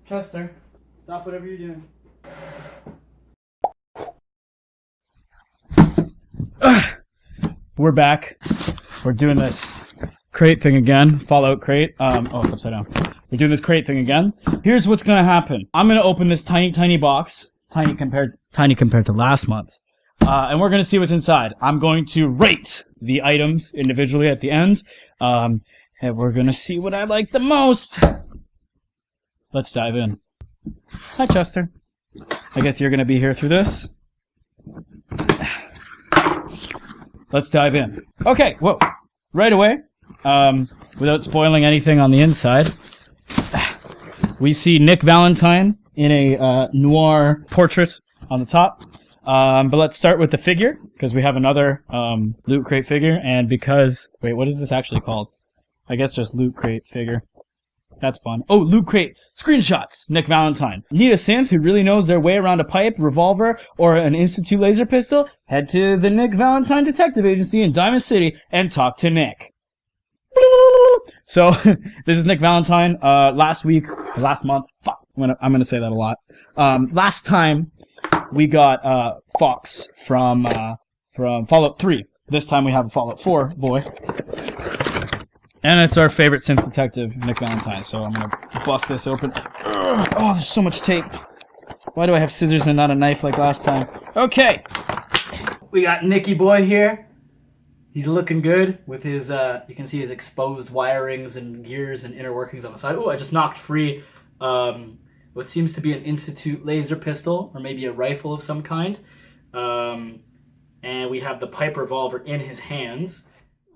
Chester, stop whatever you're doing. We're back. We're doing this crate thing again. Fallout crate. Oh, it's upside down. We're doing this crate thing again. Here's what's gonna happen. I'm gonna open this tiny box. Tiny compared to last month's. And we're gonna see what's inside. I'm going to rate the items individually at the end. And we're gonna see what I like the most. Let's dive in. Hi, Chester. I guess you're gonna be here through this. Let's dive in. Okay, whoa. Right away, without spoiling anything on the inside, we see Nick Valentine in a noir portrait on the top. But let's start with the figure, because we have another Loot Crate figure, and because... Wait, what is this actually called? I guess just Loot Crate figure. That's fun. Oh, Loot Crate screenshots. Nick Valentine. Need a synth who really knows their way around a pipe, revolver, or an Institute laser pistol? Head to the Nick Valentine Detective Agency in Diamond City and talk to Nick. So, this is Nick Valentine. Last month, fuck, I'm gonna say that a lot. Last time, we got Fox from Fallout 3. This time we have a Fallout 4 boy. And it's our favorite synth detective, Nick Valentine. So I'm gonna bust this open. Oh, there's so much tape. Why do I have scissors and not a knife like last time? Okay. We got Nicky boy here. He's looking good with his, you can see his exposed wirings and gears and inner workings on the side. Oh, I just knocked free what seems to be an Institute laser pistol, or maybe a rifle of some kind. And we have the pipe revolver in his hands.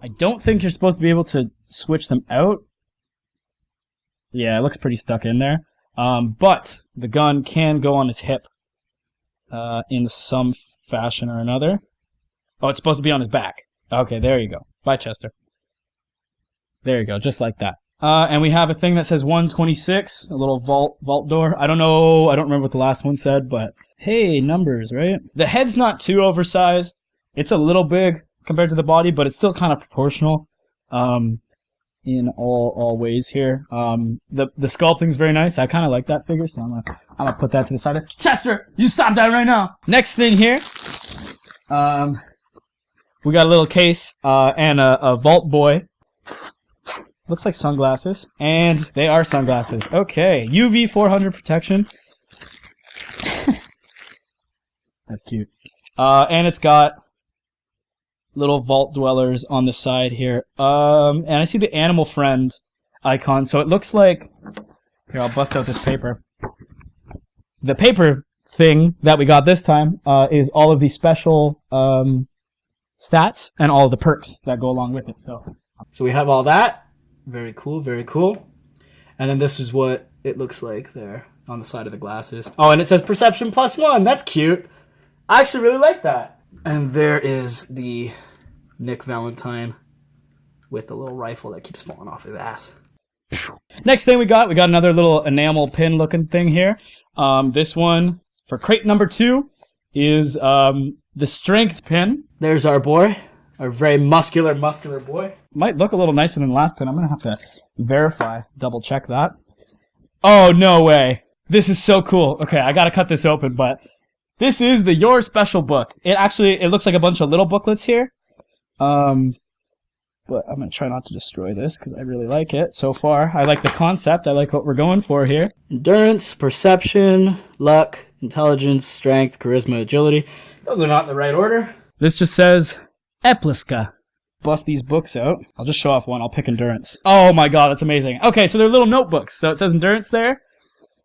I don't think you're supposed to be able to switch them out. Yeah, it looks pretty stuck in there. But the gun can go on his hip in some fashion or another. Oh, it's supposed to be on his back. Okay, there you go. Bye, Chester. There you go, just like that. And we have a thing that says 126, a little vault door. I don't know, I don't remember what the last one said, but hey, numbers, right? The head's not too oversized. It's a little big compared to the body, but it's still kind of proportional in all ways here. The sculpting's very nice. I kind of like that figure, so I'm gonna put that to the side. Chester, you stop that right now. Next thing here, we got a little case and a Vault Boy. Looks like sunglasses, and they are sunglasses. Okay, UV 400 protection. That's cute. And it's got little vault dwellers on the side here. And I see the animal friend icon, so it looks like... Here, I'll bust out this paper. The paper thing that we got this time is all of the special stats and all of the perks that go along with it. So we have all that. Very cool, very cool. And then this is what it looks like there on the side of the glasses. Oh, and it says Perception +1. That's cute. I actually really like that. And there is the Nick Valentine with the little rifle that keeps falling off his ass. Next thing we got another little enamel pin looking thing here. This one for crate number 2 is the strength pin. There's our boy, our very muscular boy. Might look a little nicer than the last pin. I'm gonna have to verify, double check that. Oh, no way. This is so cool. Okay, I gotta cut this open, but this is the Your Special book. It looks like a bunch of little booklets here. But I'm going to try not to destroy this because I really like it so far. I like the concept. I like what we're going for here. Endurance, perception, luck, intelligence, strength, charisma, agility. Those are not in the right order. This just says S.P.E.C.I.A.L. Bust these books out. I'll just show off one. I'll pick endurance. Oh my god, that's amazing. Okay, so they're little notebooks. So it says endurance there.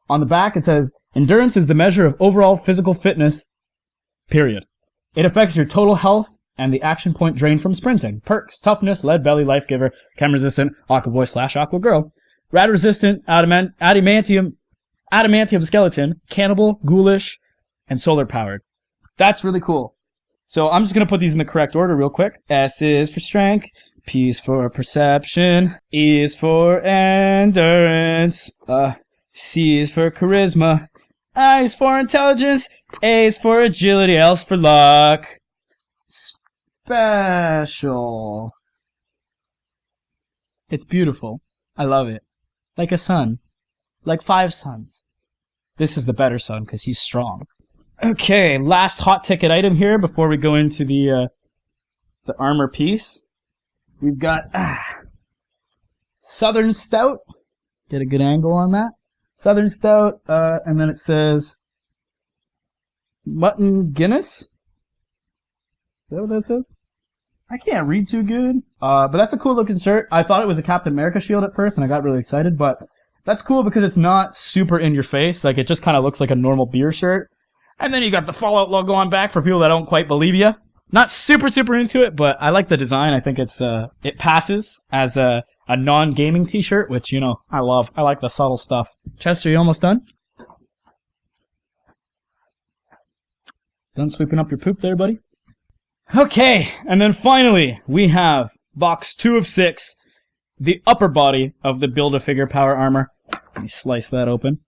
On the back it says, endurance is the measure of overall physical fitness, period. It affects your total health and the action point drained from sprinting. Perks, toughness, lead belly, life giver, chem resistant, aqua boy / aqua girl. Rad resistant, adamantium skeleton, cannibal, ghoulish, and solar powered. That's really cool. So I'm just going to put these in the correct order real quick. S is for strength, P is for perception, E is for endurance, C is for charisma, I is for intelligence, A is for agility, L is for luck. Special. It's beautiful. I love it. Like a sun. Like 5 suns. this is the better son because he's strong. Okay, last hot ticket item here before we go into the armor piece. We've got Southern Stout. Get a good angle on that. Southern Stout, and then it says Mutton Guinness. Is that what that says? I can't read too good, but that's a cool looking shirt. I thought it was a Captain America shield at first, and I got really excited, but that's cool because it's not super in your face. Like, it just kind of looks like a normal beer shirt. And then you got the Fallout logo on back for people that don't quite believe you. Not super into it, but I like the design. I think it passes as a non-gaming t-shirt, which, you know, I love. I like the subtle stuff. Chester, you almost done? Done sweeping up your poop there, buddy? Okay, and then finally, we have box 2 of 6, the upper body of the Build-A-Figure Power Armor. Let me slice that open.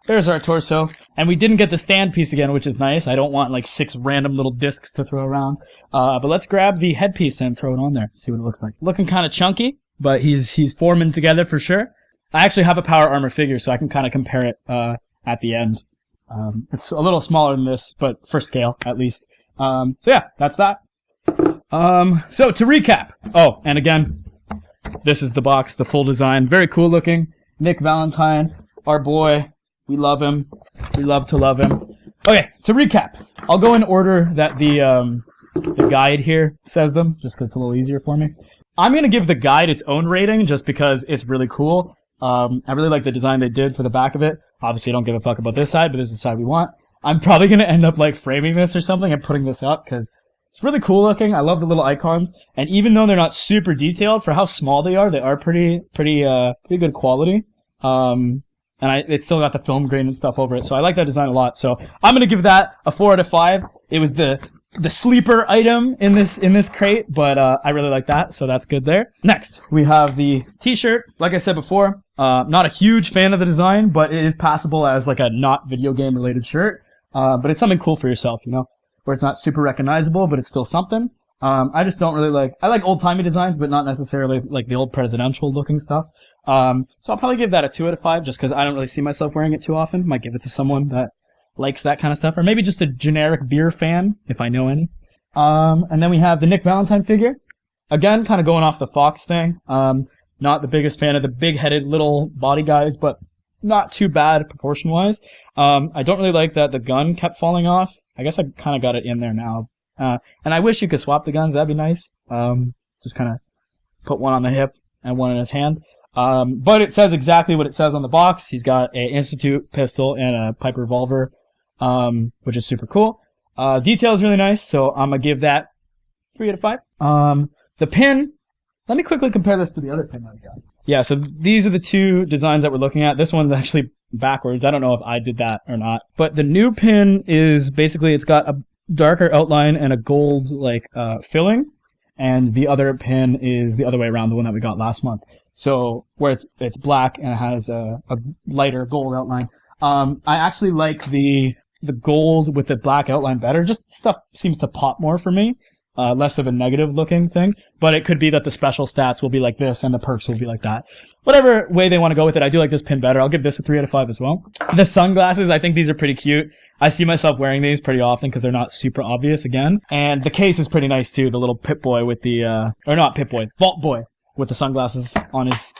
There's our torso, and we didn't get the stand piece again, which is nice. I don't want like 6 random little discs to throw around. But let's grab the headpiece and throw it on there, see what it looks like. Looking kind of chunky, but he's forming together for sure. I actually have a Power Armor figure, so I can kind of compare it at the end. It's a little smaller than this, but for scale, at least. So yeah, that's that. So to recap. Oh, and again, this is the box, the full design. Very cool looking. Nick Valentine, our boy. We love him. We love to love him. Okay, to recap. I'll go in order that the guide here says them, just because it's a little easier for me. I'm going to give the guide its own rating, just because it's really cool. I really like the design they did for the back of it. Obviously, I don't give a fuck about this side, but this is the side we want. I'm probably going to end up like framing this or something and putting this up because it's really cool looking. I love the little icons, and even though they're not super detailed for how small they are pretty good quality. And it's still got the film grain and stuff over it, so I like that design a lot. So I'm going to give that a 4 out of 5. It was the sleeper item in this crate, but I really like that, so that's good there. Next, we have the t-shirt. Like I said before, not a huge fan of the design, but it is passable as like a not video game related shirt. But it's something cool for yourself, you know, where it's not super recognizable, but it's still something. I just don't really like, I like old-timey designs, but not necessarily like the old presidential looking stuff. So I'll probably give that a 2 out of 5 just because I don't really see myself wearing it too often. Might give it to someone that likes that kind of stuff, or maybe just a generic beer fan, if I know any. And then we have the Nick Valentine figure. Again, kind of going off the Fox thing. Not the biggest fan of the big-headed little body guys, but not too bad proportion-wise. I don't really like that the gun kept falling off. I guess I kind of got it in there now. And I wish you could swap the guns. That'd be nice. Just kind of put one on the hip and one in his hand. But it says exactly what it says on the box. He's got an Institute pistol and a pipe revolver, which is super cool. Detail is really nice, so I'm going to give that 3 out of 5. The pin, let me quickly compare this to the other pin that we got. Yeah, so these are the 2 designs that we're looking at. This one's actually backwards. I don't know if I did that or not. But the new pin is basically, it's got a darker outline and a gold filling. And the other pin is the other way around, the one that we got last month. So where it's black and it has a lighter gold outline. I actually like the gold with the black outline better. Just stuff seems to pop more for me. Less of a negative looking thing, but it could be that the special stats will be like this and the perks will be like that. Whatever way they want to go with it, I do like this pin better. I'll give this a 3 out of 5 as well. The sunglasses, I think these are pretty cute. I see myself wearing these pretty often because they're not super obvious again. And the case is pretty nice too. The little Pip-Boy with the, or not Pip-Boy, Vault Boy with the sunglasses on his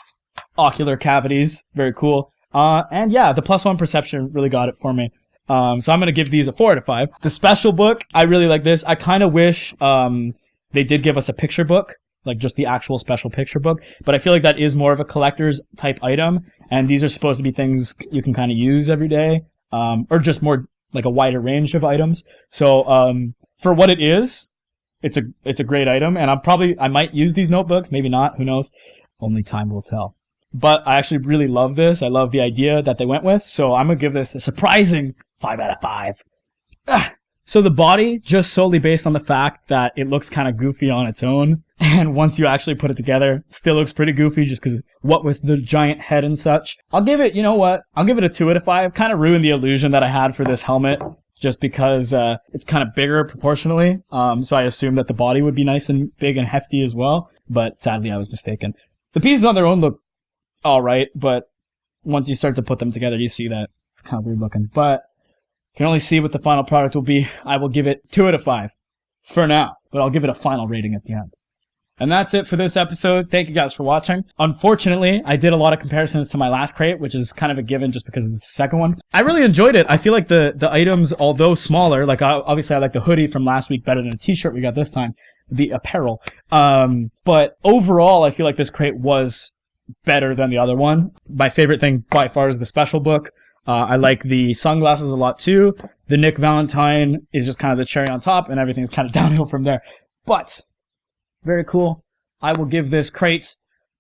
ocular cavities. Very cool. And yeah, the +1 perception really got it for me. So I'm going to give these a 4 out of 5. The special book, I really like this. I kind of wish they did give us a picture book, like just the actual special picture book. But I feel like that is more of a collector's type item. And these are supposed to be things you can kind of use every day, or just more like a wider range of items. So for what it is, it's a great item. And I might use these notebooks, maybe not, who knows. Only time will tell. But I actually really love this. I love the idea that they went with. So I'm going to give this a surprising 5 out of 5. So the body, just solely based on the fact that it looks kind of goofy on its own. And once you actually put it together, still looks pretty goofy just because what with the giant head and such. I'll give it, you know what? I'll give it a 2 out of 5. Kind of ruined the illusion that I had for this helmet just because it's kind of bigger proportionally. So I assumed that the body would be nice and big and hefty as well. But sadly, I was mistaken. The pieces on their own look all right, but once you start to put them together, you see that kind of weird looking, but can only see what the final product will be. I will give it 2 out of 5 for now, but I'll give it a final rating at the end. And that's it for this episode. Thank you guys for watching. Unfortunately, I did a lot of comparisons to my last crate, which is kind of a given just because it's the second one. I really enjoyed it. I feel like the items, although smaller, like obviously I like the hoodie from last week better than the t-shirt we got this time, the apparel. But overall, I feel like this crate was better than the other one. My favorite thing by far is the special book. I like the sunglasses a lot too. The Nick Valentine is just kind of the cherry on top, and everything's kind of downhill from there. But very cool. I will give this crate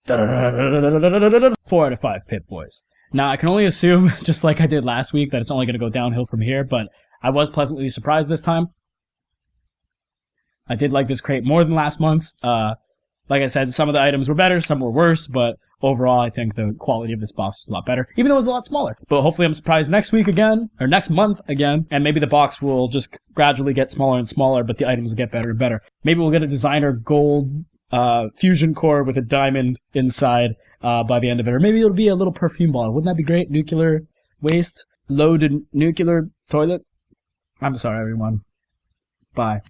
4 out of 5 Pip Boys. Now, I can only assume, just like I did last week, that it's only going to go downhill from here, but I was pleasantly surprised this time. I did like this crate more than last month's. Like I said, some of the items were better, some were worse, but overall, I think the quality of this box was a lot better, even though it was a lot smaller. But hopefully I'm surprised next week again, or next month again, and maybe the box will just gradually get smaller and smaller, but the items will get better and better. Maybe we'll get a designer gold fusion core with a diamond inside by the end of it, or maybe it'll be a little perfume bottle. Wouldn't that be great? Nuclear waste, loaded nuclear toilet. I'm sorry, everyone. Bye.